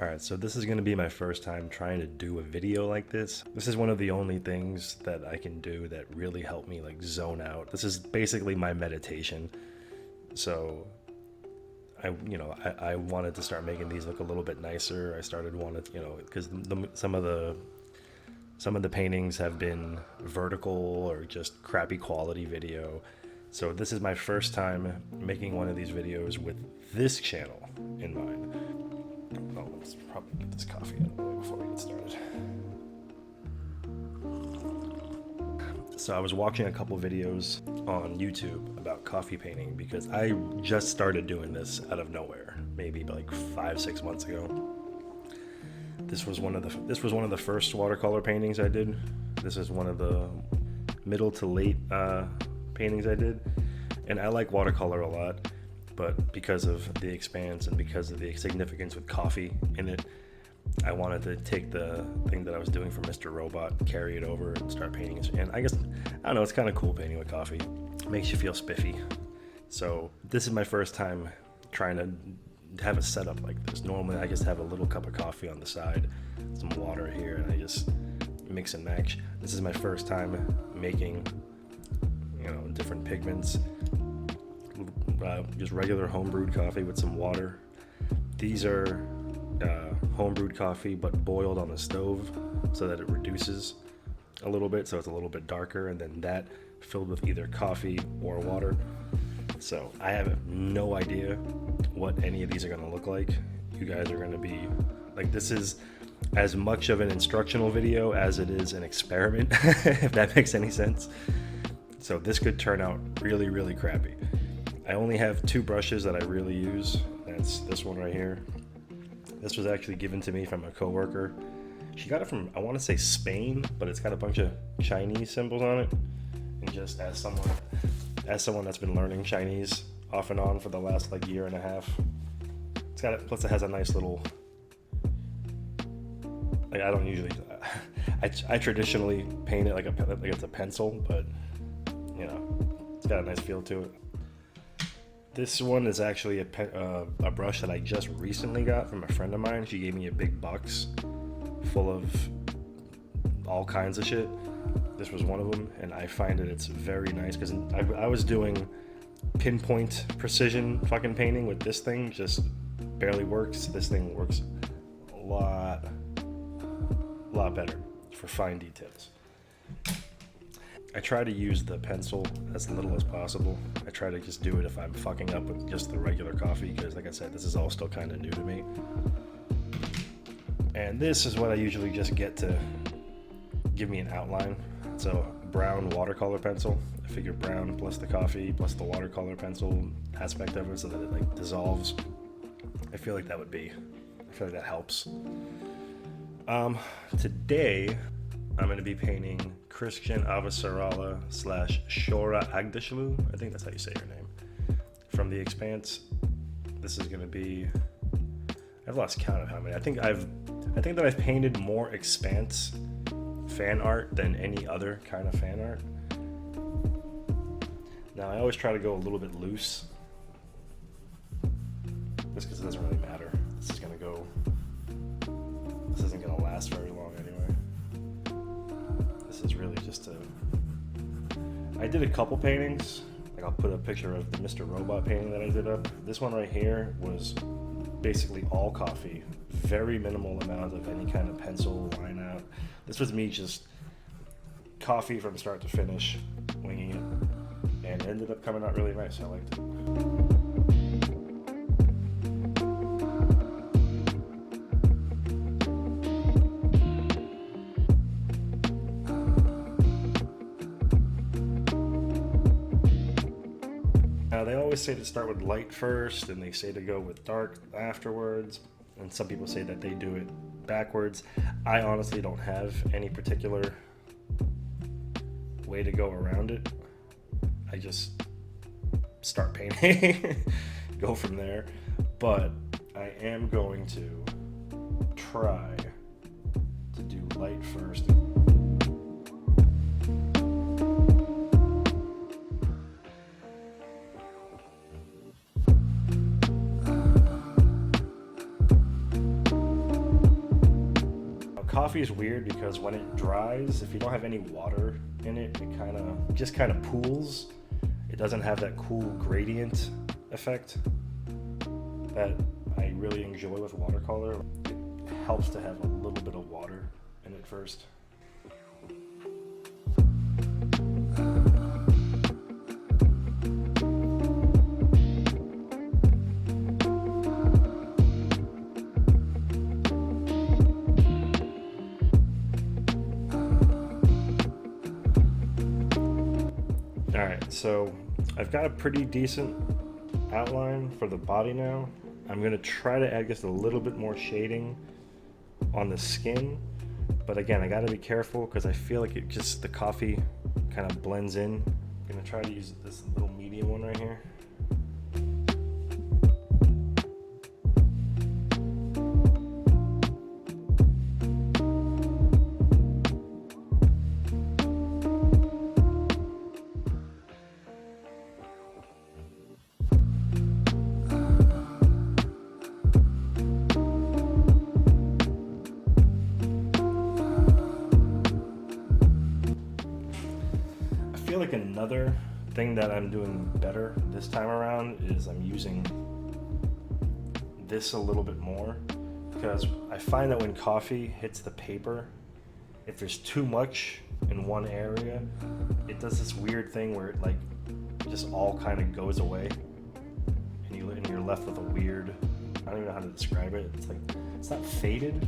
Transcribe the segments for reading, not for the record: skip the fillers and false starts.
Alright, so this is going to be my first time trying to do a video like this. This is one of the only things that I can do that really help me like zone out. This is basically my meditation. So I wanted to start making these look a little bit nicer. I started wanting, because some of the paintings have been vertical or just crappy quality video. So this is my first time making one of these videos with this channel in mind. Oh, let's probably get this coffee out of the way before we get started. So I was watching a couple videos on YouTube about coffee painting because I just started doing this out of nowhere, maybe like 5-6 months ago. This was one of the first watercolor paintings I did. This is one of the middle to late paintings I did, and I like watercolor a lot. But because of the expanse and because of the significance with coffee in it, I wanted to take the thing that I was doing for Mr. Robot, carry it over and start painting it. And I don't know, it's kind of cool painting with coffee. It makes you feel spiffy. So this is my first time trying to have a setup like this. Normally I just have a little cup of coffee on the side, some water here, and I just mix and match. This is my first time making, different pigments. Just regular home-brewed coffee with some water. These are home-brewed coffee but boiled on the stove so that it reduces a little bit, so it's a little bit darker, and then that filled with either coffee or water. So I have no idea what any of these are going to look like. You guys are going to be like, this is as much of an instructional video as it is an experiment, if that makes any sense. So this could turn out really, really crappy. I only have 2 brushes that I really use. That's this one right here. This was actually given to me from a coworker. She got it from, I want to say Spain, but it's got a bunch of Chinese symbols on it. And just as someone that's been learning Chinese off and on for the last like year and a half, plus it has a nice little, like I don't usually, I traditionally paint it like it's a pencil, but it's got a nice feel to it. This one is actually a brush that I just recently got from a friend of mine. She gave me a big box full of all kinds of shit. This was one of them, and I find that it's very nice because I was doing pinpoint precision fucking painting with this thing, just barely works. This thing works a lot better for fine details. I try to use the pencil as little as possible. I try to just do it if I'm fucking up with just the regular coffee, because like I said, this is all still kind of new to me. And this is what I usually just get to give me an outline. So brown watercolor pencil. I figure brown plus the coffee plus the watercolor pencil aspect of it so that it like dissolves. I feel like that helps. Today I'm going to be painting Chrisjen Avasarala / Shora Agdashlu. I think that's how you say her name. From The Expanse. This is going to be, I've lost count of how many. I think that I've painted more Expanse fan art than any other kind of fan art. Now I always try to go a little bit loose, just because it doesn't really matter. This isn't going to last very long anyway. This is really just I did a couple paintings. Like I'll put a picture of the Mr. Robot painting that I did up. This one right here was basically all coffee. Very minimal amount of any kind of pencil line out. This was me just coffee from start to finish, winging it. And it ended up coming out really nice. I liked it. Now they always say to start with light first, and they say to go with dark afterwards, and some people say that they do it backwards. I honestly don't have any particular way to go around it. I just start painting, go from there, but I am going to try to do light first. coffee is weird because when it dries, if you don't have any water in it, it just kind of pools. It doesn't have that cool gradient effect that I really enjoy with watercolor. It helps to have a little bit of water in it first. Alright, so I've got a pretty decent outline for the body now. I'm going to try to add just a little bit more shading on the skin, but again, I got to be careful because I feel like the coffee kind of blends in. I'm going to try to use this little medium one right here. I feel like another thing that I'm doing better this time around is I'm using this a little bit more, because I find that when coffee hits the paper, if there's too much in one area, it does this weird thing where it like just all kind of goes away, and you're left with a weird, I don't even know how to describe it. It's like, it's not faded,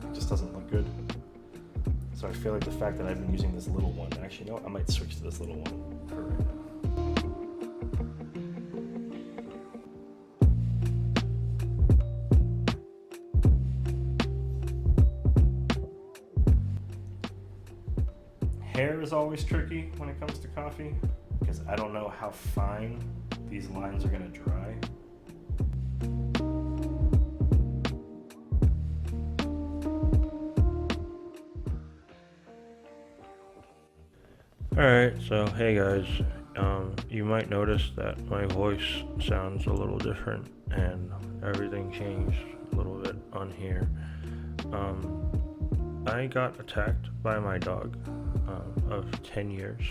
it just doesn't look good. So I feel like the fact that I've been using this little one, actually, you know what? I might switch to this little one for right now. Hair is always tricky when it comes to coffee, because I don't know how fine these lines are going to dry. Alright, so hey guys, you might notice that my voice sounds a little different and everything changed a little bit on here. I got attacked by my dog of 10 years.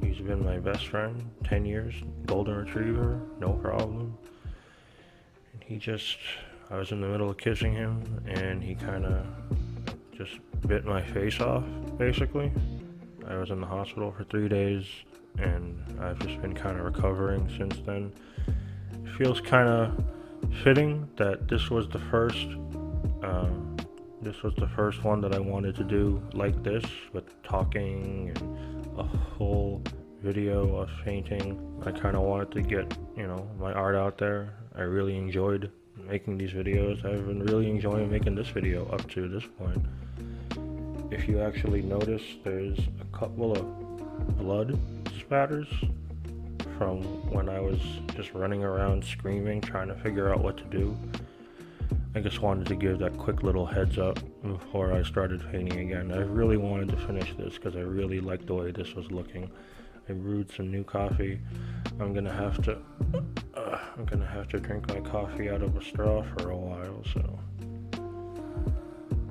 He's been my best friend, 10 years, golden retriever, no problem. And I was in the middle of kissing him and he kind of just bit my face off, basically. I was in the hospital for 3 days, and I've just been kind of recovering since then. It feels kind of fitting that this was the first one that I wanted to do like this, with talking and a whole video of painting. I kind of wanted to get, my art out there. I really enjoyed making these videos. I've been really enjoying making this video up to this point. If you actually notice, there's a couple of blood spatters from when I was just running around screaming, trying to figure out what to do. I just wanted to give that quick little heads up before I started painting again. I really wanted to finish this because I really liked the way this was looking. I brewed some new coffee. I'm gonna have to drink my coffee out of a straw for a while, so.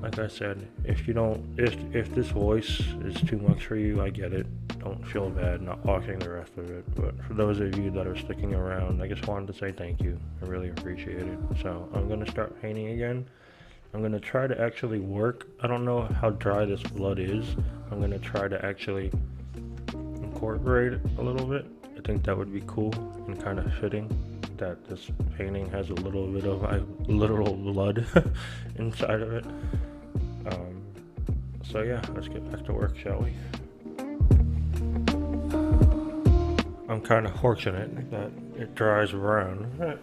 Like I said, if this voice is too much for you, I get it. Don't feel bad not watching the rest of it. But for those of you that are sticking around, I just wanted to say thank you. I really appreciate it. So I'm going to start painting again. I'm going to try to actually work. I don't know how dry this blood is. I'm going to try to actually incorporate it a little bit. I think that would be cool and kind of fitting that this painting has a little bit of literal blood inside of it. So yeah, let's get back to work, shall we? I'm kind of fortunate that it dries brown.